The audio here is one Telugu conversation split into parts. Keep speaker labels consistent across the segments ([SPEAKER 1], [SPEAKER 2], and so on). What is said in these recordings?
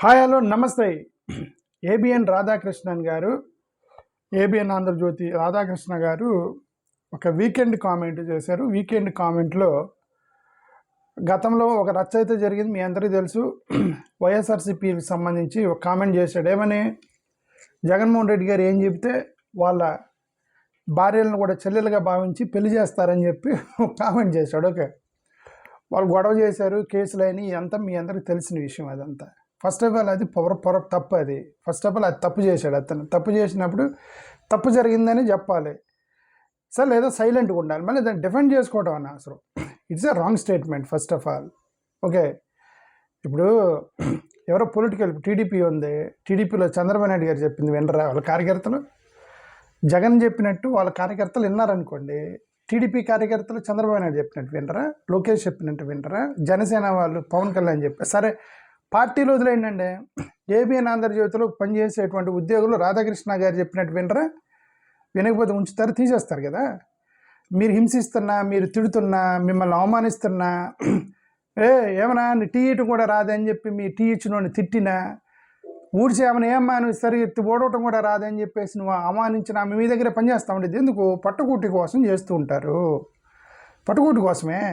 [SPEAKER 1] హాయ్ హలో నమస్తే. ఏబిఎన్ రాధాకృష్ణన్ గారు, ఏబిఎన్ ఆంధ్రజ్యోతి రాధాకృష్ణ గారు ఒక వీకెండ్ కామెంట్ చేశారు. వీకెండ్ కామెంట్లో గతంలో ఒక రచ్చ అయితే జరిగింది, మీ అందరికీ తెలుసు. వైఎస్ఆర్సీపీకి సంబంధించి ఒక కామెంట్ చేశాడు. ఏమని, జగన్మోహన్ రెడ్డి గారు ఏం చెప్తే వాళ్ళ భార్యలను కూడా చెల్లెలుగా భావించి పెళ్లి చేస్తారని చెప్పి కామెంట్ చేశాడు. ఓకే, వాళ్ళు గొడవ చేశారు, కేసులని, ఇదంతా మీ అందరికీ తెలిసిన విషయం. అదంతా ఫస్ట్ ఆఫ్ ఆల్ అది తప్పు. అది ఫస్ట్ ఆఫ్ ఆల్ అది తప్పు చేశాడు. అతను తప్పు చేసినప్పుడు తప్పు జరిగిందని చెప్పాలి సార్, లేదా సైలెంట్గా ఉండాలి. మళ్ళీ దాన్ని డిఫెండ్ చేసుకోవడం అన్న అవసరం. It's a wrong statement first of all. Okay, ఇప్పుడు ఎవరో పొలిటికల్ టీడీపీ ఉంది, టీడీపీలో చంద్రబాబు నాయుడు గారు చెప్పింది వినరా వాళ్ళ కార్యకర్తలు? జగన్ చెప్పినట్టు వాళ్ళ కార్యకర్తలు విన్నారనుకోండి, టీడీపీ కార్యకర్తలు చంద్రబాబు నాయుడు చెప్పినట్టు వినరా? లోకేష్ చెప్పినట్టు వినరా? జనసేన వాళ్ళు పవన్ కళ్యాణ్ చెప్పారు. సరే, పార్టీలో వదిలేండి, ఏబిఎన్ ఆంధ్రజ్యోతిలో పనిచేసేటువంటి ఉద్యోగులు రాధాకృష్ణ గారు చెప్పినట్టు వినరా? వినకపోతే ఉంచుతారు, తీసేస్తారు కదా. మీరు హింసిస్తున్నా, మీరు తిడుతున్నా, మిమ్మల్ని అవమానిస్తున్నా, ఏమన్నా టీ ఇటు కూడా రాదని చెప్పి మీ టీ ఇచ్చినోడిని తిట్టినా, ఊడ్చేమని ఏమ్మా నువ్వు సరిగ్గా ఓడవటం కూడా రాదని చెప్పేసి నువ్వు అవమానించిన ఆమె మీ దగ్గరే పనిచేస్తూ ఉండేది. ఎందుకు? పట్టుకూటి కోసం చేస్తూ ఉంటారు. పట్టుకూటి కోసమే,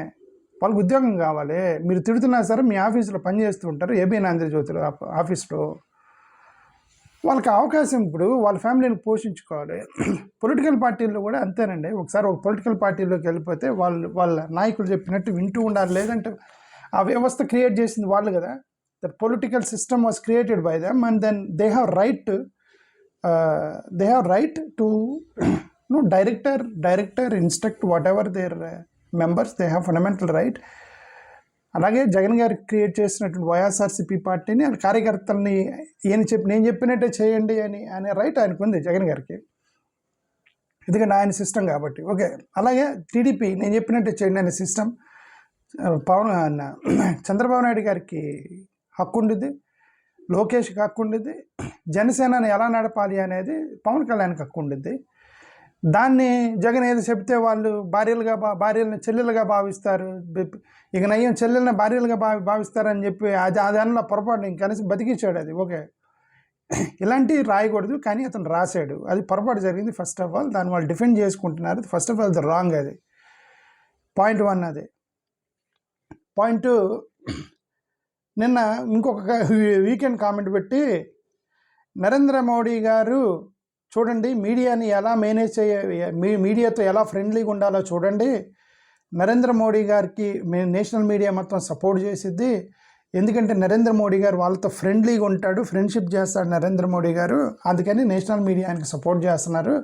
[SPEAKER 1] వాళ్ళకి ఉద్యోగం కావాలి. మీరు తిడుతున్నా సరే మీ ఆఫీసులో పనిచేస్తూ ఉంటారు, ఏబిఎన్ ఆంధ్రజ్యోతిలో ఆఫీస్లో. వాళ్ళకి అవకాశం, ఇప్పుడు వాళ్ళ ఫ్యామిలీని పోషించుకోవాలి. పొలిటికల్ పార్టీల్లో కూడా అంతేనండి. ఒకసారి ఒక పొలిటికల్ పార్టీలోకి వెళ్ళిపోతే వాళ్ళ నాయకులు చెప్పినట్టు వింటూ ఉండాలి. లేదంటే ఆ వ్యవస్థ క్రియేట్ చేసింది వాళ్ళు కదా. The political system was created by them and then they have right to director instruct whatever their members, they have fundamental right. అలాగే జగన్ గారు క్రియేట్ చేసినటువంటి వైఎస్ఆర్సీపీ పార్టీని వాళ్ళ కార్యకర్తలని నేను చెప్పినట్టే చేయండి అనే రైట్ ఆయనకు ఉంది, జగన్ గారికి. ఎందుకంటే ఆయన సిస్టమ్ కాబట్టి. ఓకే, అలాగే టీడీపీ నేను చెప్పినట్టే చేయండి అనే సిస్టమ్ చంద్రబాబు నాయుడు గారికి హక్కు ఉండిద్ది, లోకేష్కి హక్కు ఉండిద్ది, జనసేనని ఎలా నడపాలి అనేది పవన్ కళ్యాణ్కి హక్కు ఉండిద్ది. దాన్ని జగన్ ఏదో చెప్తే వాళ్ళు భార్యలను చెల్లెలుగా భావిస్తారు, ఇక నయ్యం చెల్లెల్ని భార్యలుగా భావిస్తారని చెప్పి అదన్న పొరపాటు ఇంకనేసి బతికించాడు. అది ఓకే, ఇలాంటివి రాయకూడదు, కానీ అతను రాశాడు. అది పొరపాటు జరిగింది. ఫస్ట్ ఆఫ్ ఆల్ దాన్ని వాళ్ళు డిఫెండ్ చేసుకుంటున్నారు. ఫస్ట్ ఆఫ్ ఆల్ అది రాంగ్. అది పాయింట్ 1. అది పాయింట్ 2, నిన్న ఇంకొక వీకెండ్ కామెంట్ పెట్టి, నరేంద్ర మోడీ గారు చూడండి మీడియాని ఎలా మేనేజ్ మీడియాతో ఎలా ఫ్రెండ్లీగా ఉండాలో చూడండి. నరేంద్ర మోడీ గారికి నేషనల్ మీడియా మొత్తం సపోర్ట్ చేసిద్ది. ఎందుకంటే నరేంద్ర మోడీ గారు వాళ్ళతో ఫ్రెండ్లీగా ఉంటాడు, ఫ్రెండ్షిప్ చేస్తాడు నరేంద్ర మోడీ గారు, అందుకని నేషనల్ మీడియా ఆయనకి సపోర్ట్ చేస్తున్నారు.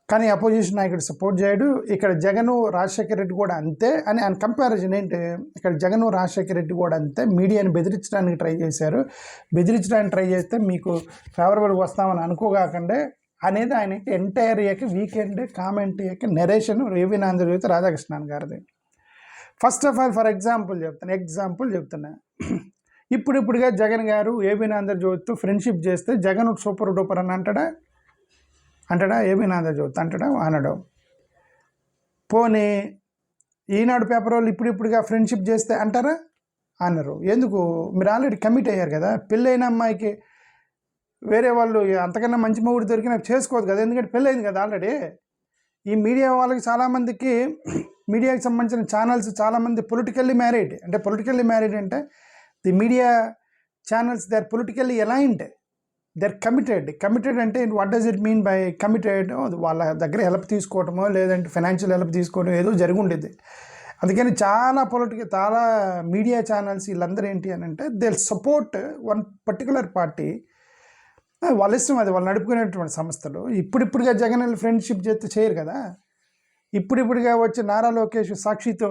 [SPEAKER 1] కానీ అపోజిషన్ నాయకుడు సపోర్ట్ చేయడు. ఇక్కడ జగన్ రాజశేఖర రెడ్డి కూడా అంతే అని ఆయన కంపారిజన్ ఏంటి, ఇక్కడ జగన్ రాజశేఖర రెడ్డి కూడా అంతే మీడియాని బెదిరించడానికి ట్రై చేశారు. బెదిరించడానికి ట్రై చేస్తే మీకు ఫేవరబుల్గా వస్తామని అనుకోగాకండే అనేది ఆయనకి entire weekend comment narration ABN Andhrajyothi Radhakrishnan గారిది. First of all for example చెప్తున్నా, ఇప్పుడిప్పుడుగా జగన్ గారు ఏబిఎన్ ఆంధ్రజ్యోతితో ఫ్రెండ్షిప్ చేస్తే జగన్ సూపర్ డూపర్ అని అంటాడా? ఏబిఎన్ ఆంధ్రజ్యోతి అనడం. పోనీ ఈనాడు పేపర్ వాళ్ళు ఇప్పుడిప్పుడుగా ఫ్రెండ్షిప్ చేస్తే అంటారా? అన్నారు. ఎందుకు? మీరు ఆల్రెడీ కమిట్ అయ్యారు కదా. పెళ్ళైన అమ్మాయికి వేరే వాళ్ళు అంతకన్నా మంచి మొగుడు దొరికినా చేసుకోవద్దు కదా, ఎందుకంటే పెళ్ళయింది కదా ఆల్రెడీ. ఈ మీడియా వాళ్ళకి చాలామందికి, మీడియాకి సంబంధించిన ఛానల్స్ చాలామంది పొలిటికల్లీ మ్యారీడ్. అంటే the media channels they are politically aligned, they are committed. అంటే what does it mean by committed? వాళ్ళ దగ్గర హెల్ప్ తీసుకోవటమో లేదంటే ఫైనాన్షియల్ హెల్ప్ తీసుకోవడం ఏదో జరిగి ఉండేది. అందుకని చాలా మీడియా ఛానల్స్ వీళ్ళందరూ ఏంటి అని అంటే they support one particular party. వాళ్ళ ఇష్టం, అది వాళ్ళు నడుపుకునేటువంటి సంస్థలు. ఇప్పుడిప్పుడుగా జగన్ ఫ్రెండ్షిప్ చేస్తే చేయరు కదా. ఇప్పుడిప్పుడుగా వచ్చి నారా లోకేష్ సాక్షితో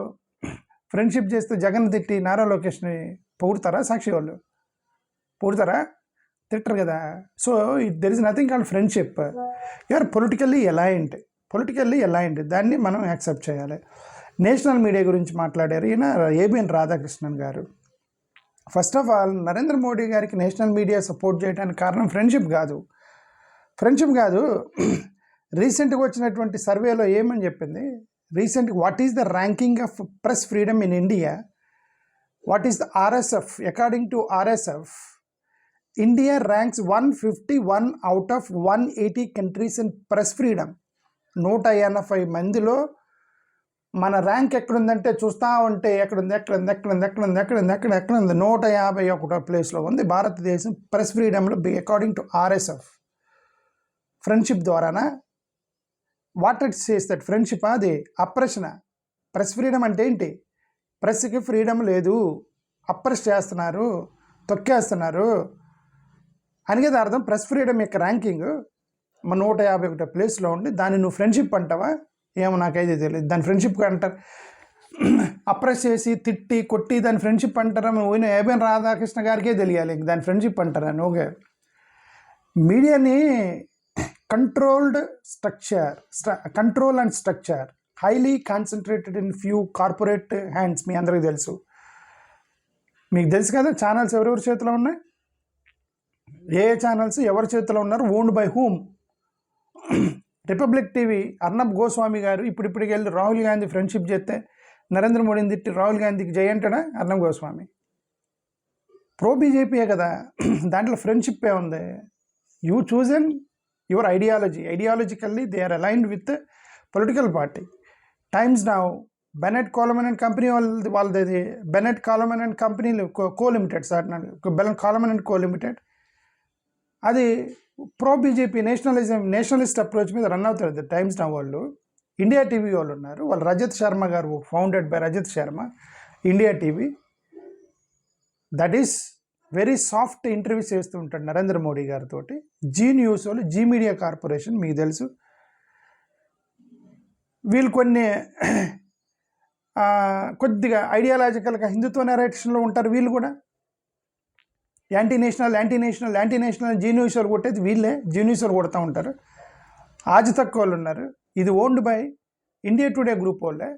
[SPEAKER 1] ఫ్రెండ్షిప్ చేస్తే జగన్ తిట్టి నారా లోకేష్ని పొగుడతారా? సాక్షి వాళ్ళు పొగుడతారా? తిట్టరు కదా. So there is nothing called friendship. You're politically aligned. దాన్ని మనం యాక్సెప్ట్ చేయాలి. నేషనల్ మీడియా గురించి మాట్లాడారు ఈయన ఏబిఎన్ రాధాకృష్ణన్ గారు. First of all Narendra Modi గారికి నేషనల్ మీడియా సపోర్ట్ చేయడానికి కారణం ఫ్రెండ్షిప్ కాదు. రీసెంట్గా వచ్చినటువంటి సర్వేలో ఏమని చెప్పింది, what is the ranking of press freedom in India, what is the RSF, according to RSF India ranks 151 out of 180 countries in press freedom. 180 మందిలో మన ర్యాంక్ ఎక్కడుందంటే చూస్తూ ఉంటే ఎక్కడుంది 151 ప్లేస్లో ఉంది భారతదేశం ప్రెస్ ఫ్రీడమ్లో అకార్డింగ్ టు RSF. ఫ్రెండ్షిప్ ద్వారానా? What it says that friendship అది అప్రెషన్. ప్రెస్ ఫ్రీడమ్ అంటే ఏంటి? ప్రెస్కి ఫ్రీడమ్ లేదు, అప్రెస్ చేస్తున్నారు, తొక్కేస్తున్నారు అని కదా అర్థం. ప్రెస్ ఫ్రీడమ్ యొక్క ర్యాంకింగ్ మన 151 ప్లేస్లో ఉండి దాన్ని నువ్వు ఫ్రెండ్షిప్ అంటావా? ఏమో నాకైతే తెలియదు. దాని ఫ్రెండ్షిప్ అంటారు. అప్రెస్ చేసి తిట్టి కొట్టి దాని ఫ్రెండ్షిప్ అంటారా? పోయిన ఏబిఎన్ రాధాకృష్ణ గారికే తెలియాలి దాని ఫ్రెండ్షిప్ అంటారని. ఓకే, మీడియాని control and structure highly concentrated in few corporate hands. మీ అందరికీ తెలుసు. మీకు తెలుసు కదా ఛానల్స్ ఎవరెవరి చేతిలో ఉన్నాయి, ఏ ఛానల్స్ ఎవరి చేతిలో ఉన్నారు, owned by whom. Republic TV Arnab Goswami గారు ఇప్పటికి వెళ్ళి రాహుల్ గాంధీ ఫ్రెండ్షిప్ చేస్తే నరేంద్ర మోడీని తిట్టి రాహుల్ గాంధీకి జై అంటాడా అర్నబ్ గోస్వామి? ప్రో బీజేపీయే కదా, దాంట్లో ఫ్రెండ్షిప్ ఏ ఉంది. You chosen your ideologically they are aligned with political party. Times Now Bennett Coleman and company వాళ్ళది బెనెట్ కాలమన్ అండ్ కంపెనీలు co limited Coleman and co limited, అది ప్రో బీజేపీ నేషనలిస్ట్ అప్రోచ్ మీద రన్ అవుతారు. టైమ్స్ నౌ వాళ్ళు ఇండియా టీవీ వాళ్ళు ఉన్నారు, వాళ్ళు రజత్ శర్మ గారు, founded by Rajat Sharma. India TV that is very soft interviews చేస్తూ ఉంటాడు నరేంద్ర మోడీ గారితో. జీ న్యూస్ వాళ్ళు, జీ మీడియా కార్పొరేషన్ మీకు తెలుసు, వీళ్ళు కొద్దిగా ఐడియాలజికల్గా హిందుత్వ నెరేషన్లో ఉంటారు. వీళ్ళు కూడా యాంటీ నేషనల్ జీ న్యూస్ వాళ్ళు కొట్టేది వీళ్ళే, జీ న్యూస్ వాళ్ళు కొడుతూ ఉంటారు. ఆజ్ తక్ వాళ్ళు ఉన్నారు. ఇది owned by India today group వాళ్ళే.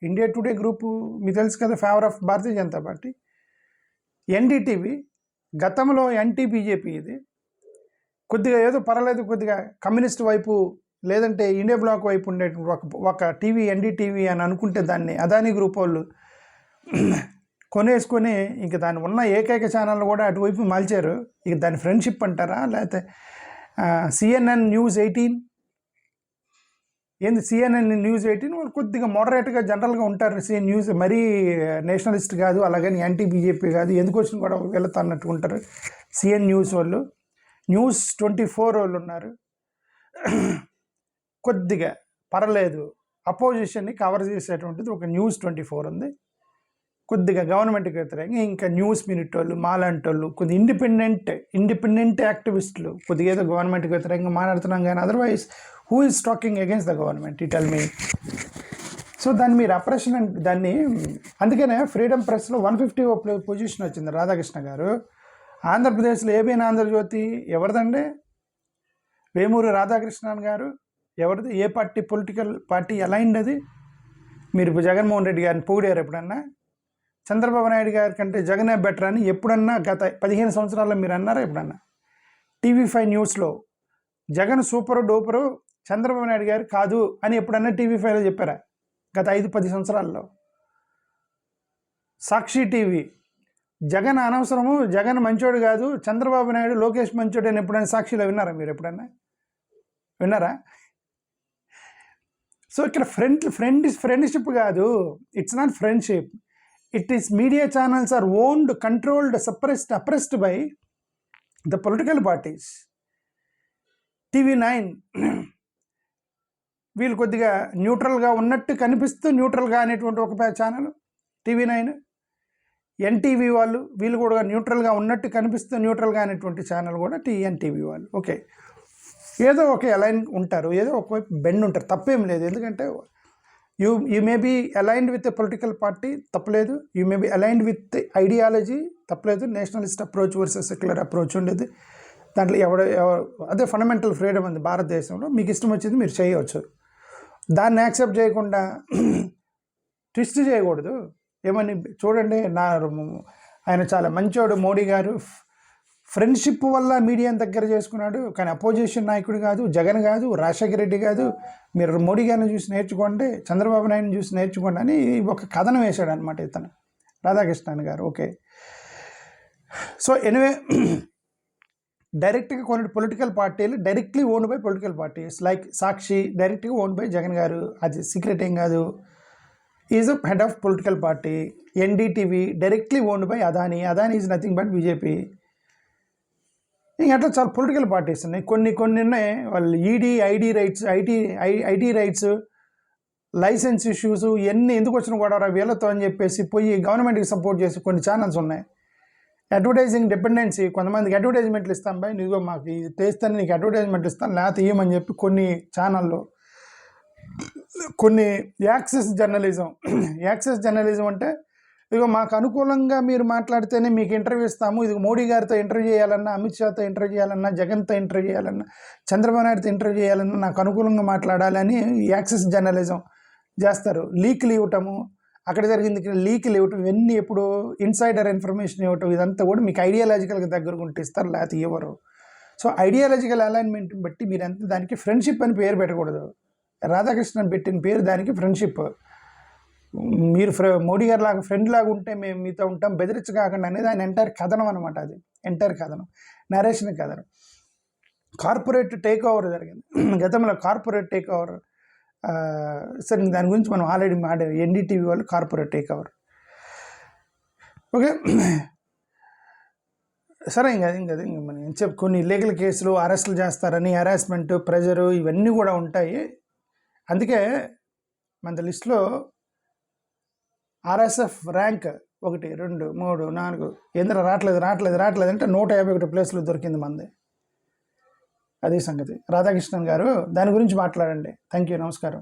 [SPEAKER 1] ఇండియా టుడే గ్రూపు మీకు తెలుసు కదా, favour of Bharatiya Janata party. NDTV గతంలో యాంటీ బీజేపీ, ఇది కొద్దిగా ఏదో పర్వాలేదు, కొద్దిగా కమ్యూనిస్ట్ వైపు లేదంటే ఇండియా బ్లాక్ వైపు ఉండే ఒక టీవీ ఎన్డీటీవీ అని అనుకుంటే దాన్ని అదానీ గ్రూప్ వాళ్ళు కొనేసుకొని ఇంక దాన్ని ఉన్న ఏకైక ఛానల్ కూడా అటువైపు మలిచారు. ఇక దాని ఫ్రెండ్షిప్ అంటారా? లేకపోతే CNN News 18 ఏంది? CNN News 18 వాళ్ళు కొద్దిగా మోడరేట్గా జనరల్గా ఉంటారు. CNN న్యూస్ మరీ నేషనలిస్ట్ కాదు, అలాగని యాంటీ బీజేపీ కాదు, ఎందుకు వచ్చిన కూడా వెళ్తా అన్నట్టు ఉంటారు. CNN న్యూస్ వాళ్ళు, News 24 వాళ్ళు ఉన్నారు, కొద్దిగా పర్లేదు అపోజిషన్ని కవర్ చేసేటువంటిది ఒక News 24 ఉంది. కొద్దిగా గవర్నమెంట్కి వ్యతిరేకంగా ఇంకా న్యూస్ మినిట్ వాళ్ళు, మాలాంటి వాళ్ళు, కొద్ది ఇండిపెండెంట్ యాక్టివిస్టులు కొద్దిగా ఏదో గవర్నమెంట్కి వ్యతిరేకంగా మాట్లాడుతున్నాం. కానీ otherwise who is talking against the government? ఈ టెల్ మీ. సో దాన్ని మీరు అప్రెషన్ దాన్ని, అందుకనే ఫ్రీడమ్ ప్రెస్లో 150 పొజిషన్ వచ్చింది రాధాకృష్ణ గారు. ఆంధ్రప్రదేశ్లో ఏబిఎన్ ఆంధ్రజ్యోతి ఎవరిదండి? వేమూరి రాధాకృష్ణన్ గారు ఎవరిది? ఏ పార్టీ? పొలిటికల్ పార్టీ అలైన్డ్ అది. మీరు జగన్మోహన్ రెడ్డి గారిని పొగిడారు ఎప్పుడన్నా? చంద్రబాబు నాయుడు గారి కంటే జగనే బెటర్ అని ఎప్పుడన్నా గత 15 సంవత్సరాల్లో మీరు అన్నారా ఎప్పుడన్నా? TV5 న్యూస్లో జగన్ సూపరు డూపరు, చంద్రబాబు నాయుడు గారు కాదు అని ఎప్పుడన్నా TV5లో చెప్పారా గత 5-10 సంవత్సరాల్లో? సాక్షి టీవీ జగన్ అనవసరము, జగన్ మంచోడు కాదు, చంద్రబాబు నాయుడు లోకేష్ మంచోడు అని ఎప్పుడైనా సాక్షిలో విన్నారా మీరు? ఎప్పుడన్నా విన్నారా? సో ఇక్కడ ఫ్రెండ్షిప్ కాదు, it's not friendship. It is media channels are owned, controlled, suppressed, oppressed by the political parties. TV9 వీళ్ళు కొద్దిగా న్యూట్రల్గా ఉన్నట్టు కనిపిస్తూ న్యూట్రల్గా అనేటువంటి ఒక ఛానల్ TV9. ఎన్టీవీ వాళ్ళు వీళ్ళు కూడా న్యూట్రల్గా ఉన్నట్టు కనిపిస్తూ న్యూట్రల్గా అనేటువంటి ఛానల్ కూడా ఎన్టీవీ వాళ్ళు. ఓకే, ఏదో ఒక అలైన్ ఉంటారు, ఏదో ఒకవైపు బెండ్ ఉంటారు, తప్పేం లేదు. ఎందుకంటే you may be aligned with a political party, తప్పలేదు. You may be aligned with ideology, తప్పలేదు. Nationalist approach versus secular approach ఉండేది దాంట్లో. అదే ఫండమెంటల్ ఫ్రీడమ్ ఉంది భారతదేశంలో. మీకు ఇష్టం వచ్చింది మీరు చేయవచ్చు, దాన్ని యాక్సెప్ట్ చేయకుండా ట్విస్ట్ చేయకూడదు. ఏమని చూడండి, ఆయన చాలా మంచోడు మోడీ గారు, ఫ్రెండ్షిప్ వల్ల మీడియాని దగ్గర చేసుకున్నాడు. కానీ అపోజిషన్ నాయకుడు కాదు, జగన్ కాదు, రాజశేఖర రెడ్డి కాదు. మీరు మోడీ గారిని చూసి నేర్చుకోండి, చంద్రబాబు నాయుడుని చూసి నేర్చుకోండి అని ఒక కథనం వేశాడు అనమాట ఇతను రాధాకృష్ణన్ గారు. ఓకే, సో ఎనివే డైరెక్ట్గా కొన్ని పొలిటికల్ పార్టీలు directly own by political parties like Sakshi డైరెక్ట్గా ఓన్ బై జగన్ గారు, అది సీక్రెట్ ఏం కాదు. Is head of political party. NDTV directly owned by Adani. Adani is nothing but BJP. ఇంకా అట్లా చాలా పొలిటికల్ పార్టీస్ ఉన్నాయి. కొన్ని ఉన్నాయి. వాళ్ళు ఐటీ రైట్స్, లైసెన్స్ ఇష్యూస్ ఇవన్నీ ఎందుకు వచ్చిన గొడవ వీళ్ళతో అని చెప్పేసి పోయి గవర్నమెంట్కి సపోర్ట్ చేసి కొన్ని ఛానల్స్ ఉన్నాయి. అడ్వర్టైజింగ్ డిపెండెన్సీ, కొంతమందికి అడ్వర్టైజ్మెంట్లు ఇస్తాను బాయ్, నీకు మాకు ఇది తెస్తాను, నీకు అడ్వర్టైజ్మెంట్లు ఇస్తాను, లేకపోతే ఇవ్వమని చెప్పి కొన్ని ఛానల్లో కొన్ని యాక్సెస్ జర్నలిజం అంటే ఇదిగో మాకు అనుకూలంగా మీరు మాట్లాడితేనే మీకు ఇంటర్వ్యూ ఇస్తాము, ఇది మోడీ గారితో ఇంటర్వ్యూ చేయాలన్నా, అమిత్ షాతో ఇంటర్వ్యూ చేయాలన్నా, జగన్తో ఇంటర్వ్యూ చేయాలన్నా, చంద్రబాబు నాయుడుతో ఇంటర్వ్యూ చేయాలన్నా నాకు అనుకూలంగా మాట్లాడాలని యాక్సెస్ జర్నలిజం చేస్తారు. లీక్లు ఇవ్వటము, అక్కడ జరిగింది లీక్లు ఇవ్వటం, ఇవన్నీ ఎప్పుడు ఇన్సైడర్ ఇన్ఫర్మేషన్ ఇవ్వటం, ఇదంతా కూడా మీకు ఐడియాలజికల్గా దగ్గరకు ఉంటే ఇస్తారు, లేకపోతే ఇవ్వరు. సో ఐడియాలజికల్ అలైన్మెంట్ బట్టి మీరు ఎంత దానికి ఫ్రెండ్షిప్ అని పేరు పెట్టకూడదు. రాధాకృష్ణన్ పెట్టిన పేరు దానికి ఫ్రెండ్షిప్. మీరు మోడీ గారి లాగా ఫ్రెండ్ లాగా ఉంటే మేము మీతో ఉంటాం, బెదిరించి కాకుండా అనేది ఆయన ఎంటైర్ కథనం అనమాట. అది ఎంటైర్ కథనం, నరేషన్ కథనం. కార్పొరేట్ టేక్ ఓవర్ జరిగింది గతంలో. కార్పొరేట్ టేక్ ఓవర్ సరే, దాని గురించి మనం ఆల్రెడీ ఎన్డీటీవీ వాళ్ళు కార్పొరేట్ టేక్ ఓవర్. ఓకే సరే, ఇంకా మనం కొన్ని లీగల్ కేసులు, అరెస్టులు చేస్తారని, హెరాస్మెంట్, ప్రెజరు ఇవన్నీ కూడా ఉంటాయి. అందుకే మన లిస్టులో ఆర్ఎస్ఎఫ్ ర్యాంక్ 1, 2, 3, 4 ఏంద్ర రావట్లేదు అంటే 151 ప్లేస్లు దొరికింది మంది. అది సంగతి. రాధాకృష్ణన్ గారు దాని గురించి మాట్లాడండి. థ్యాంక్ యూ, నమస్కారం.